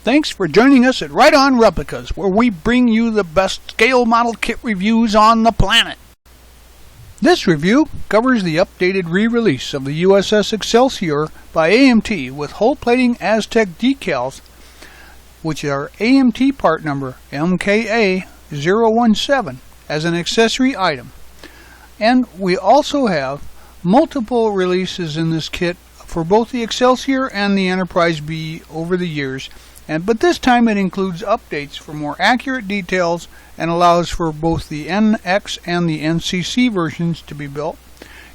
Thanks for joining us at Right On Replicas, where we bring you the best scale model kit reviews on the planet. This review covers the updated re-release of the USS Excelsior by AMT with hull plating Aztec Decals, which are AMT part number MKA017 as an accessory item. And we also have multiple releases in this kit for both the Excelsior and the Enterprise B over the years, but this time it includes updates for more accurate details and allows for both the NX and the NCC versions to be built.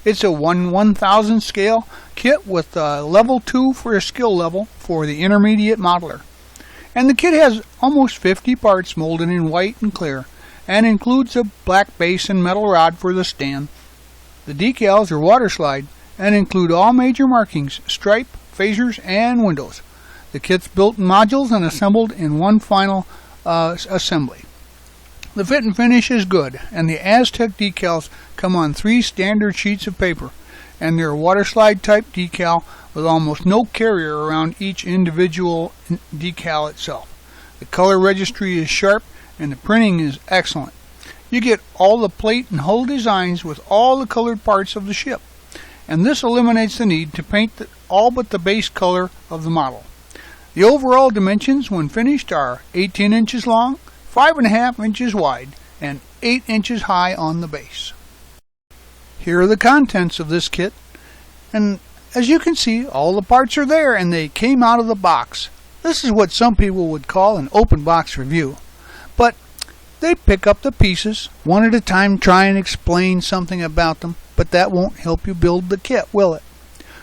It's a 1/1000 scale kit with level 2 for a skill level for the intermediate modeler. And the kit has almost 50 parts molded in white and clear, and includes a black base and metal rod for the stand. The decals are water slide and include all major markings, stripe, phasers, and windows. The kit's built in modules and assembled in one final assembly. The fit and finish is good, and the Aztec decals come on 3 standard sheets of paper, and they're a water slide type decal with almost no carrier around each individual decal itself. The color registry is sharp and the printing is excellent. You get all the plate and hull designs with all the colored parts of the ship, and this eliminates the need to paint all but the base color of the model. The overall dimensions when finished are 18 inches long, 5.5 inches wide, and 8 inches high on the base. Here are the contents of this kit, and as you can see, all the parts are there and they came out of the box. This is what some people would call an open box review, but they pick up the pieces one at a time, try and explain something about them, but that won't help you build the kit, will it?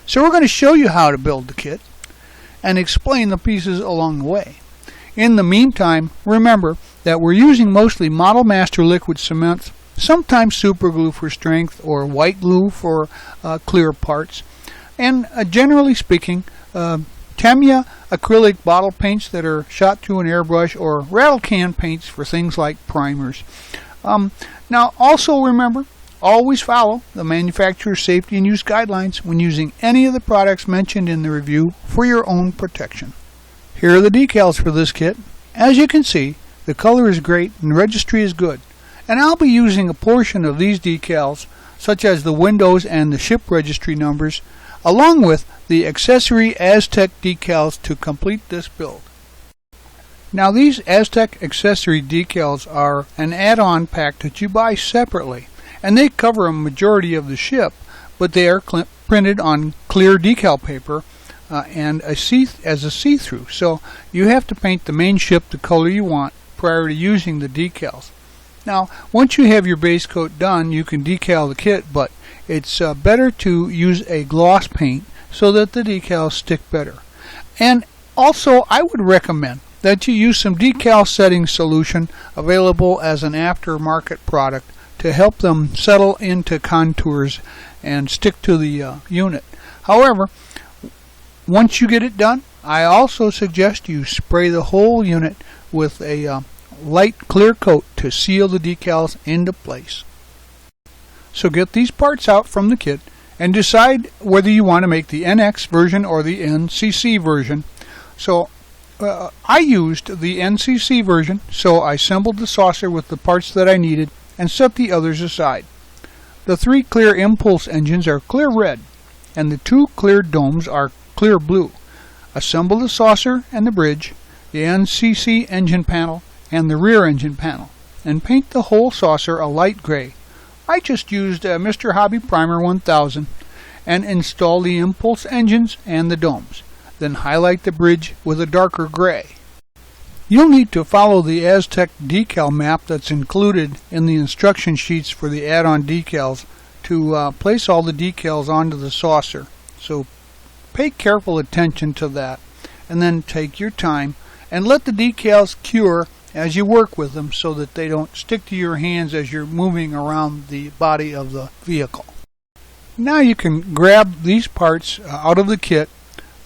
So we're going to show you how to build the kit and explain the pieces along the way. In the meantime, remember that we're using mostly Model Master liquid cement, sometimes super glue for strength or white glue for clear parts, and generally speaking, Tamiya acrylic bottle paints that are shot through an airbrush, or rattle can paints for things like primers. Now also remember, always follow the manufacturer's safety and use guidelines when using any of the products mentioned in the review for your own protection. Here are the decals for this kit. As you can see, the color is great and the registry is good, and I'll be using a portion of these decals, such as the windows and the ship registry numbers, along with the accessory Aztec decals to complete this build. Now these Aztec accessory decals are an add-on pack that you buy separately, and they cover a majority of the ship, but they are printed on clear decal paper and as a see-through, so you have to paint the main ship the color you want prior to using the decals. Now once you have your base coat done, you can decal the kit, but it's better to use a gloss paint so that the decals stick better. And also I would recommend that you use some decal setting solution available as an aftermarket product to help them settle into contours and stick to the unit. However, once you get it done, I also suggest you spray the whole unit with a light clear coat to seal the decals into place. So get these parts out from the kit and decide whether you want to make the NX version or the NCC version. So I used the NCC version, so I assembled the saucer with the parts that I needed and set the others aside. The 3 clear impulse engines are clear red, and the 2 clear domes are clear blue. Assemble the saucer and the bridge, the NCC engine panel, and the rear engine panel, and paint the whole saucer a light gray. I just used Mr. Hobby Primer 1000 and install the impulse engines and the domes, then highlight the bridge with a darker gray. You'll need to follow the Aztec decal map that's included in the instruction sheets for the add-on decals to place all the decals onto the saucer. So pay careful attention to that, and then take your time and let the decals cure as you work with them so that they don't stick to your hands as you're moving around the body of the vehicle. Now you can grab these parts out of the kit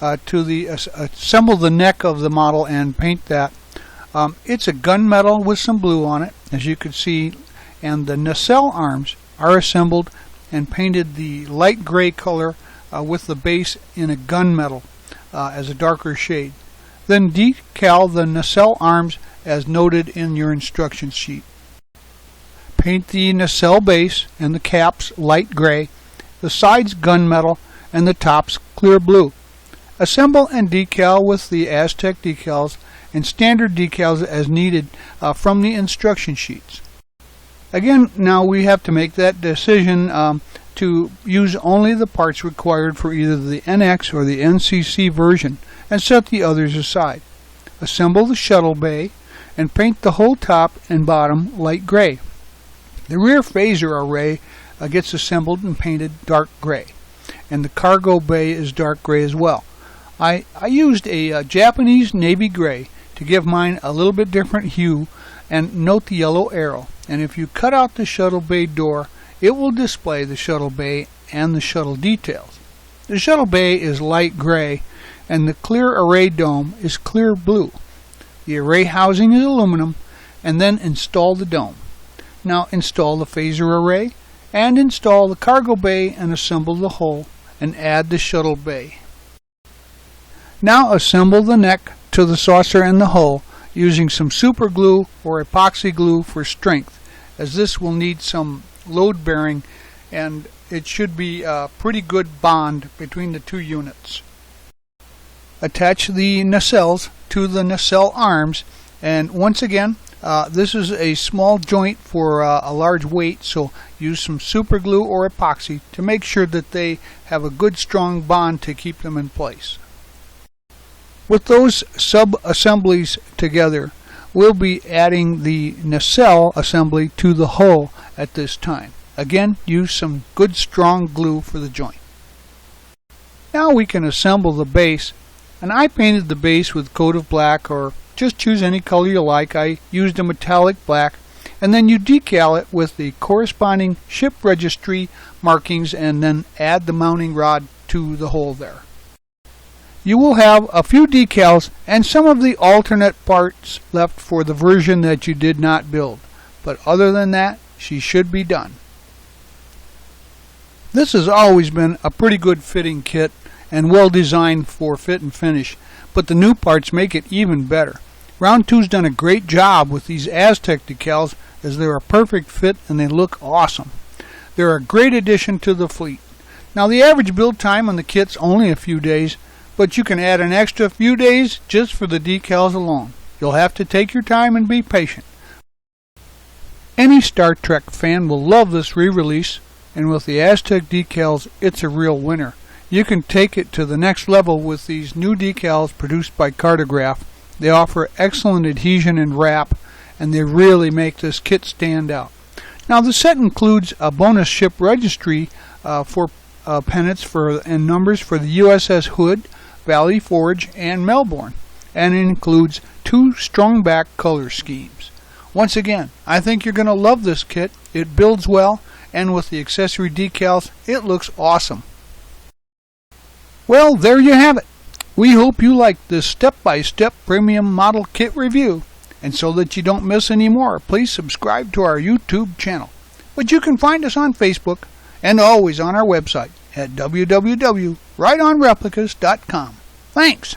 to assemble the neck of the model and paint that. It's a gunmetal with some blue on it, as you can see, and the nacelle arms are assembled and painted the light gray color with the base in a gunmetal as a darker shade. Then decal the nacelle arms as noted in your instruction sheet. Paint the nacelle base and the caps light gray, the sides gunmetal, and the tops clear blue. Assemble and decal with the Aztec decals and standard decals as needed from the instruction sheets. Again, now we have to make that decision to use only the parts required for either the NX or the NCC version and set the others aside. Assemble the shuttle bay and paint the whole top and bottom light gray. The rear phaser array gets assembled and painted dark gray, and the cargo bay is dark gray as well. I used a Japanese navy gray to give mine a little bit different hue, and note the yellow arrow. And if you cut out the shuttle bay door, it will display the shuttle bay and the shuttle details. The shuttle bay is light gray, and the clear array dome is clear blue. The array housing is aluminum, and then install the dome. Now install the phaser array, and install the cargo bay and assemble the hull, and add the shuttle bay. Now assemble the neck to the saucer and the hull using some super glue or epoxy glue for strength, as this will need some load bearing, and it should be a pretty good bond between the two units. Attach the nacelles to the nacelle arms, and once again this is a small joint for a large weight, so use some super glue or epoxy to make sure that they have a good strong bond to keep them in place. With those sub-assemblies together, we'll be adding the nacelle assembly to the hull at this time. Again, use some good strong glue for the joint. Now we can assemble the base, and I painted the base with coat of black, or just choose any color you like. I used a metallic black, and then you decal it with the corresponding ship registry markings, and then add the mounting rod to the hole there. You will have a few decals and some of the alternate parts left for the version that you did not build, but other than that, she should be done. This has always been a pretty good fitting kit and well designed for fit and finish, but the new parts make it even better. Round 2's done a great job with these Aztec decals, as they're a perfect fit and they look awesome. They're a great addition to the fleet. Now the average build time on the kit's only a few days, but you can add an extra few days just for the decals alone. You'll have to take your time and be patient. Any Star Trek fan will love this re-release, and with the Aztec decals, it's a real winner. You can take it to the next level with these new decals produced by Cartograph. They offer excellent adhesion and wrap, and they really make this kit stand out. Now the set includes a bonus ship registry for pennants and numbers for the USS Hood, Valley Forge, and Melbourne, and it includes 2 strong back color schemes. Once again, I think you're going to love this kit. It builds well, and with the accessory decals, it looks awesome. Well, there you have it. We hope you liked this step-by-step premium model kit review, and so that you don't miss any more, please subscribe to our YouTube channel. But you can find us on Facebook and always on our website at www.rightonreplicas.com. Thanks.